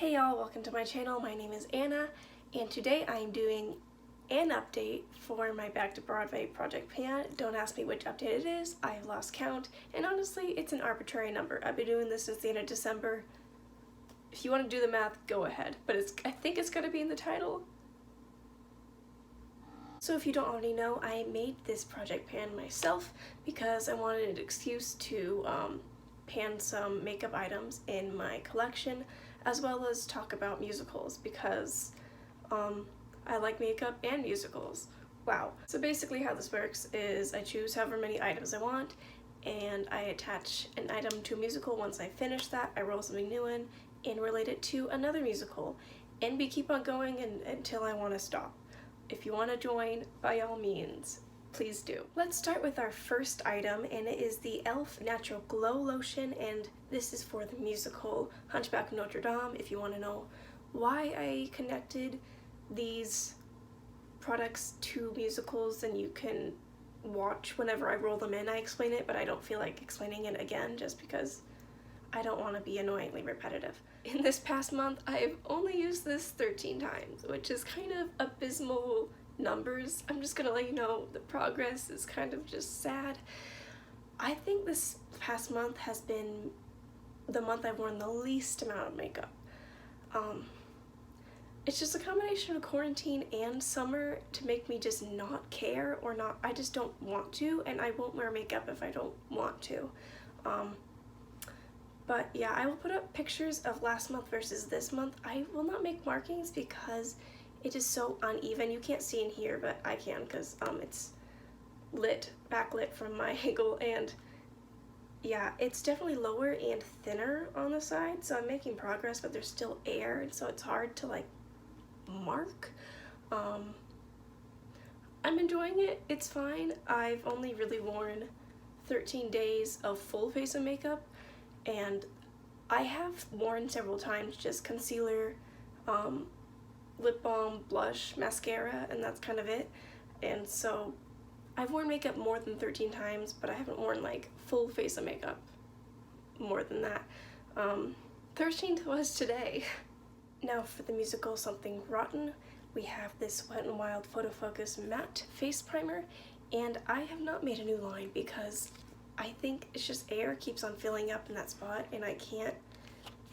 Hey y'all, welcome to my channel. My name is Anna, and today I'm doing an update for my Back to Broadway project pan. Don't ask me which update it is, I've lost count, and honestly, it's an arbitrary number. I've been doing this since the end of December. If you want to do the math, go ahead, but I think it's going to be in the title. So if you don't already know, I made this project pan myself because I wanted an excuse to pan some makeup items in my collection, as well as talk about musicals because I like makeup and musicals. Wow. So basically how this works is I choose however many items I want and I attach an item to a musical. Once I finish that, I roll something new in and relate it to another musical, and we keep on going until I want to stop. If you want to join, by all means, please do. Let's start with our first item, and it is the e.l.f. Natural Glow Lotion, and this is for the musical Hunchback of Notre Dame. If you want to know why I connected these products to musicals, then you can watch whenever I roll them in. I explain it, but I don't feel like explaining it again just because I don't want to be annoyingly repetitive. In this past month, I've only used this 13 times, which is kind of abysmal numbers. I'm just gonna let you know the progress is kind of just sad. I think this past month has been the month I've worn the least amount of makeup. It's just a combination of quarantine and summer to make me just not care, or not, I just don't want to, and I won't wear makeup if I don't want to. But yeah, I will put up pictures of last month versus this month. I will not make markings because it is so uneven. You can't see in here, but I can because it's backlit from my angle, and yeah, it's definitely lower and thinner on the side, so I'm making progress, but there's still air, and so it's hard to like mark. I'm enjoying it, it's fine. I've only really worn 13 days of full face of makeup, and I have worn several times just concealer, lip balm, blush, mascara, and that's kind of it. And so I've worn makeup more than 13 times, but I haven't worn like full face of makeup more than that. 13th was today. Now for the musical Something Rotten, we have this Wet n Wild Photo Focus Matte Face Primer, and I have not made a new line because I think it's just air keeps on filling up in that spot, and I can't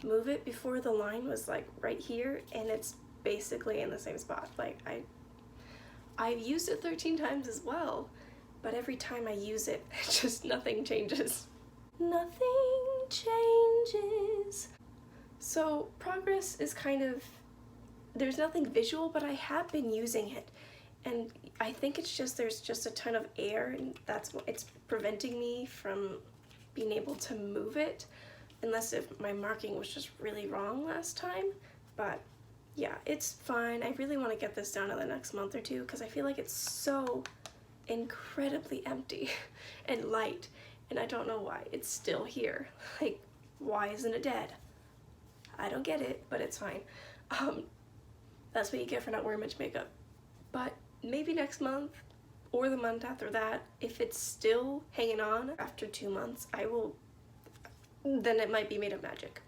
move it. Before, the line was like right here, and it's basically in the same spot. Like I've used it 13 times as well, but every time I use it, just nothing changes. Nothing changes. So progress is kind of, there's nothing visual, but I have been using it, and I think it's just there's just a ton of air, and that's what it's preventing me from being able to move it, unless if my marking was just really wrong last time. But yeah, it's fine. I really want to get this down in the next month or two because I feel like it's so incredibly empty and light, and I don't know why it's still here. Like, why isn't it dead? I don't get it, but it's fine. That's what you get for not wearing much makeup. But maybe next month or the month after that, if it's still hanging on after 2 months, then it might be made of magic.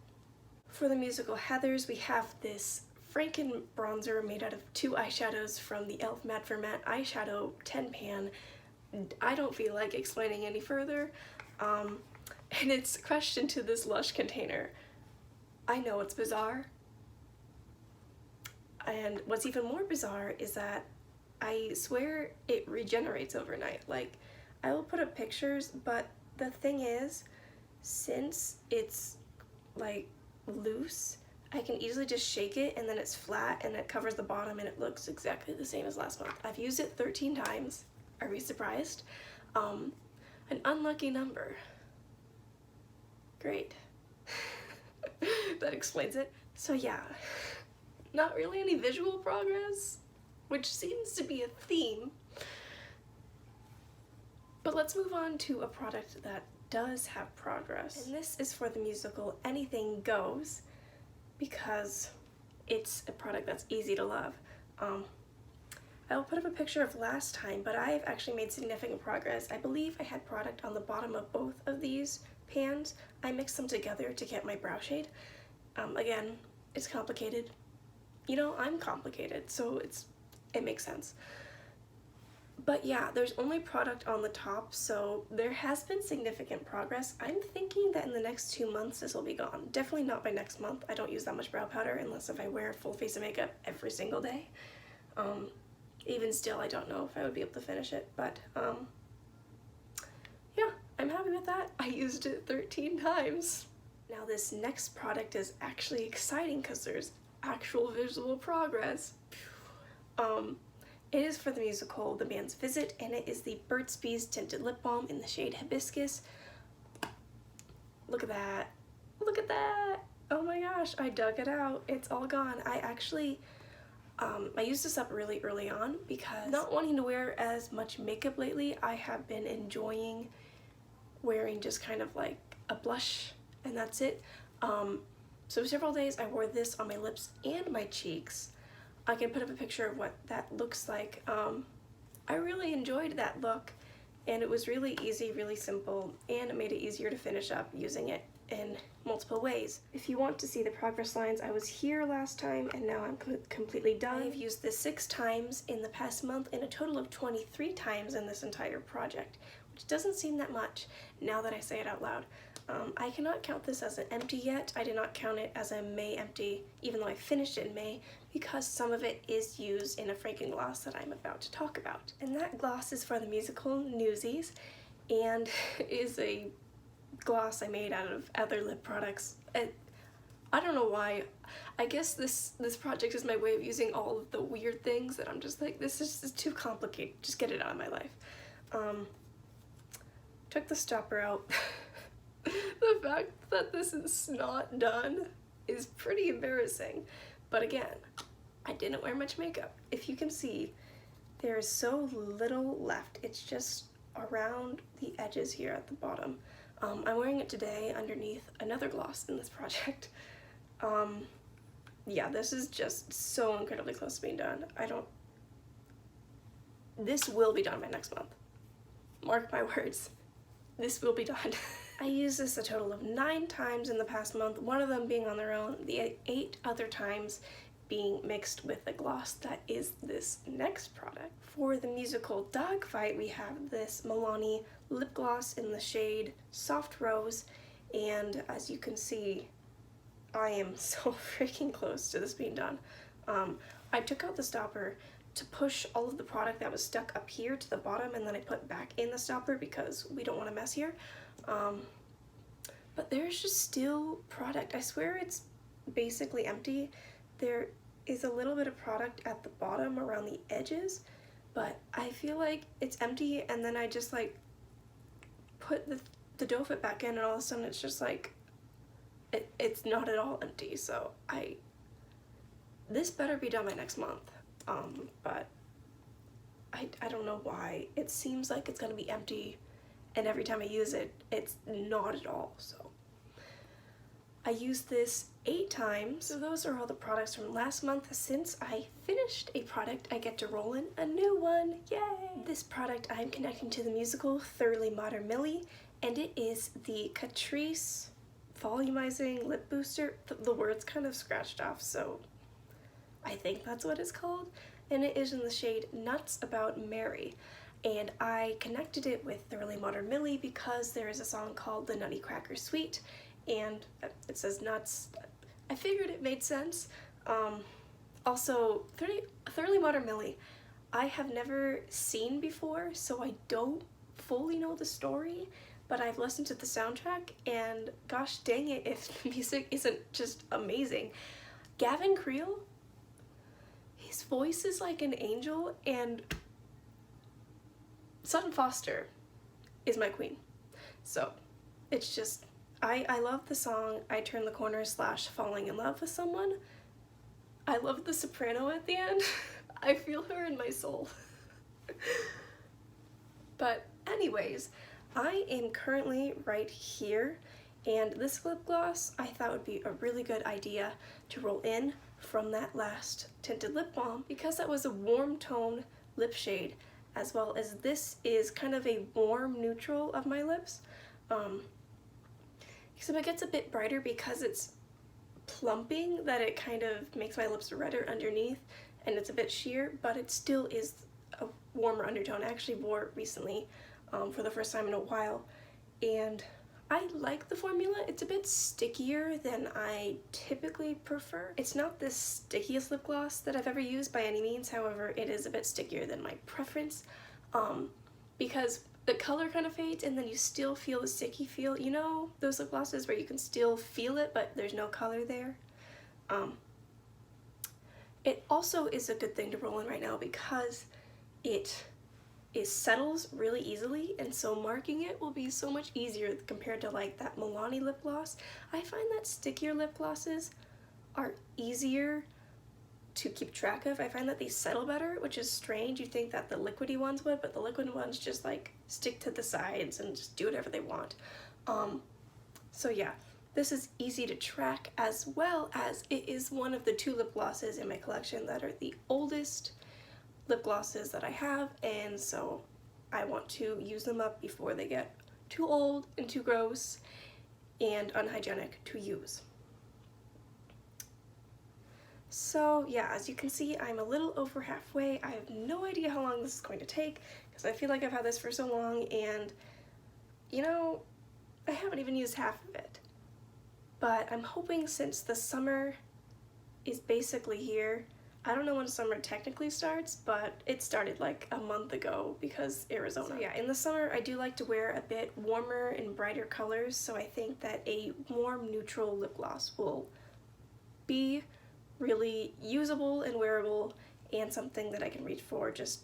For the musical Heathers, we have this Franken bronzer made out of 2 eyeshadows from the e.l.f. Matte for Matte Eyeshadow 10 pan. I don't feel like explaining any further, and it's crushed into this Lush container. I know it's bizarre, and what's even more bizarre is that I swear it regenerates overnight. Like, I will put up pictures, but the thing is, since it's like loose, I can easily just shake it and then it's flat and it covers the bottom and it looks exactly the same as last month. I've used it 13 times. Are we surprised? An unlucky number. Great. That explains it. So yeah, not really any visual progress, which seems to be a theme. But let's move on to a product that does have progress. And this is for the musical Anything Goes, because it's a product that's easy to love. I will put up a picture of last time, but I've actually made significant progress. I believe I had product on the bottom of both of these pans. I mixed them together to get my brow shade. Again, it's complicated. You know, I'm complicated, so it makes sense. But yeah, there's only product on the top, so there has been significant progress. I'm thinking that in the next 2 months this will be gone. Definitely not by next month. I don't use that much brow powder unless if I wear a full face of makeup every single day. Even still, I don't know if I would be able to finish it, but yeah, I'm happy with that. I used it 13 times. Now this next product is actually exciting because there's actual visual progress. It is for the musical The Band's Visit, and it is the Burt's Bees Tinted Lip Balm in the shade Hibiscus. Look at that. Look at that. Oh my gosh, I dug it out. It's all gone. I actually, I used this up really early on because not wanting to wear as much makeup lately, I have been enjoying wearing just kind of like a blush, and that's it. So several days I wore this on my lips and my cheeks. I can put up a picture of what that looks like. I really enjoyed that look, and it was really easy, really simple, and it made it easier to finish up using it in multiple ways. If you want to see the progress lines, I was here last time and now I'm completely done. I've used this 6 times in the past month and a total of 23 times in this entire project, which doesn't seem that much now that I say it out loud. I cannot count this as an empty yet. I did not count it as a May empty, even though I finished it in May, because some of it is used in a Franken gloss that I'm about to talk about. And that gloss is for the musical Newsies, and is a gloss I made out of other lip products. I don't know why. I guess this project is my way of using all of the weird things that I'm just like, this is too complicated. Just get it out of my life. Took the stopper out. The fact that this is not done is pretty embarrassing. But again, I didn't wear much makeup. If you can see, there is so little left. It's just around the edges here at the bottom. I'm wearing it today underneath another gloss in this project. Yeah, this is just so incredibly close to being done. This will be done by next month. Mark my words. This will be done. I used this a total of 9 times in the past month, one of them being on their own, the 8 other times being mixed with the gloss that is this next product. For the musical Dogfight, we have this Milani lip gloss in the shade Soft Rose, and as you can see, I am so freaking close to this being done. I took out the stopper to push all of the product that was stuck up here to the bottom, and then I put back in the stopper because we don't want to mess here. But there's just still product. I swear it's basically empty. There is a little bit of product at the bottom around the edges, but I feel like it's empty, and then I just like put the dough fit back in, and all of a sudden it's just like it's not at all empty. So this better be done by next month. But I don't know why. It seems like it's gonna be empty, and every time I use it, it's not at all. So I used this 8 times. So those are all the products from last month. Since I finished a product, I get to roll in a new one. Yay! This product I'm connecting to the musical Thoroughly Modern Millie, and it is the Catrice Volumizing Lip Booster. The word's kind of scratched off, so I think that's what it's called. And it is in the shade Nuts About Mary. And I connected it with Thoroughly Modern Millie because there is a song called The Nutty Cracker Suite, and it says nuts. I figured it made sense. Also, Thoroughly Modern Millie, I have never seen before, so I don't fully know the story, but I've listened to the soundtrack, and gosh dang it if the music isn't just amazing. Gavin Creel, his voice is like an angel, and Sutton Foster is my queen. So it's just, I love the song I Turn the Corner / Falling in Love with Someone. I love the soprano at the end. I feel her in my soul. But anyways, I am currently right here, and this lip gloss I thought would be a really good idea to roll in from that last tinted lip balm, because that was a warm tone lip shade, as well as this is kind of a warm neutral of my lips. Except it gets a bit brighter because it's plumping that it kind of makes my lips redder underneath, and it's a bit sheer, but it still is a warmer undertone. I actually wore it recently for the first time in a while, and I like the formula. It's a bit stickier than I typically prefer. It's not the stickiest lip gloss that I've ever used by any means, however, it is a bit stickier than my preference, because the color kind of fades and then you still feel the sticky feel. You know those lip glosses where you can still feel it but there's no color there? It also is a good thing to roll in right now because it settles really easily, and so marking it will be so much easier compared to like that Milani lip gloss. I find that stickier lip glosses are easier to keep track of. I find that they settle better, which is strange. You'd think that the liquidy ones would, but the liquid ones just like stick to the sides and just do whatever they want. So yeah, this is easy to track, as well as it is one of the 2 lip glosses in my collection that are the oldest lip glosses that I have, and so I want to use them up before they get too old and too gross and unhygienic to use. So yeah, as you can see, I'm a little over halfway. I have no idea how long this is going to take because I feel like I've had this for so long, and you know, I haven't even used half of it. But I'm hoping, since the summer is basically here, I don't know when summer technically starts, but it started like a month ago because Arizona. So yeah, in the summer I do like to wear a bit warmer and brighter colors, so I think that a warm neutral lip gloss will be really usable and wearable and something that I can reach for just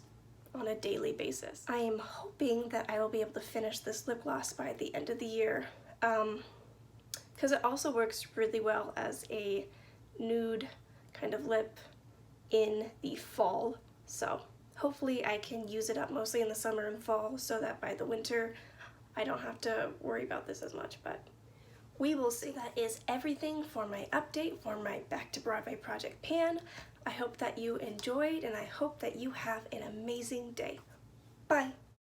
on a daily basis. I am hoping that I will be able to finish this lip gloss by the end of the year, because it also works really well as a nude kind of lip in the fall, so hopefully I can use it up mostly in the summer and fall so that by the winter I don't have to worry about this as much, but we will see. That is everything for my update for my Back to Broadway project pan. I hope that you enjoyed, and I hope that you have an amazing day. Bye!